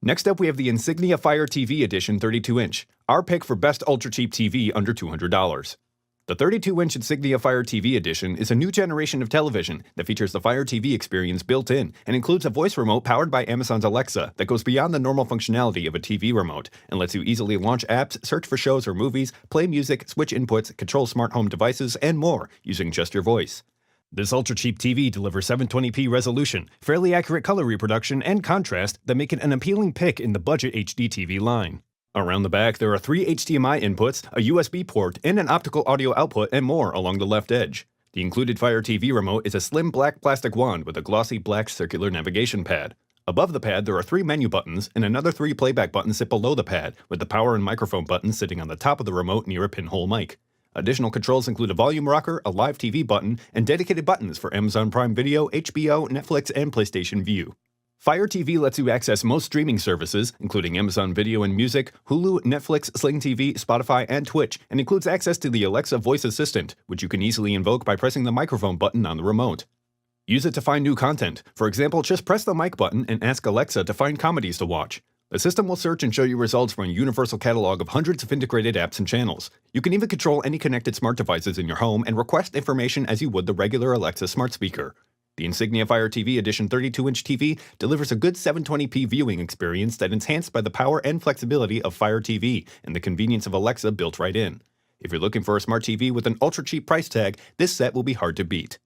Next up, we have the Insignia Fire TV Edition 32-inch, our pick for best ultra-cheap TV under $200. The 32-inch Insignia Fire TV Edition is a new generation of television that features the Fire TV experience built in and includes a voice remote powered by Amazon's Alexa that goes beyond the normal functionality of a TV remote and lets you easily launch apps, search for shows or movies, play music, switch inputs, control smart home devices, and more using just your voice. This ultra-cheap TV delivers 720p resolution, fairly accurate color reproduction, and contrast that make it an appealing pick in the budget HD TV line. Around the back, there are 3 HDMI inputs, a USB port, and an optical audio output, and more along the left edge. The included Fire TV remote is a slim black plastic wand with a glossy black circular navigation pad. Above the pad, there are 3 menu buttons, and another 3 playback buttons sit below the pad, with the power and microphone buttons sitting on the top of the remote near a pinhole mic. Additional controls include a volume rocker, a live TV button, and dedicated buttons for Amazon Prime Video, HBO, Netflix, and PlayStation View. Fire TV lets you access most streaming services, including Amazon Video and Music, Hulu, Netflix, Sling TV, Spotify, and Twitch, and includes access to the Alexa voice assistant, which you can easily invoke by pressing the microphone button on the remote. Use it to find new content. For example, just press the mic button and ask Alexa to find comedies to watch. The system will search and show you results from a universal catalog of hundreds of integrated apps and channels. You can even control any connected smart devices in your home and request information as you would the regular Alexa smart speaker. The Insignia Fire TV Edition 32-inch TV delivers a good 720p viewing experience that's enhanced by the power and flexibility of Fire TV and the convenience of Alexa built right in. If you're looking for a smart TV with an ultra-cheap price tag, this set will be hard to beat.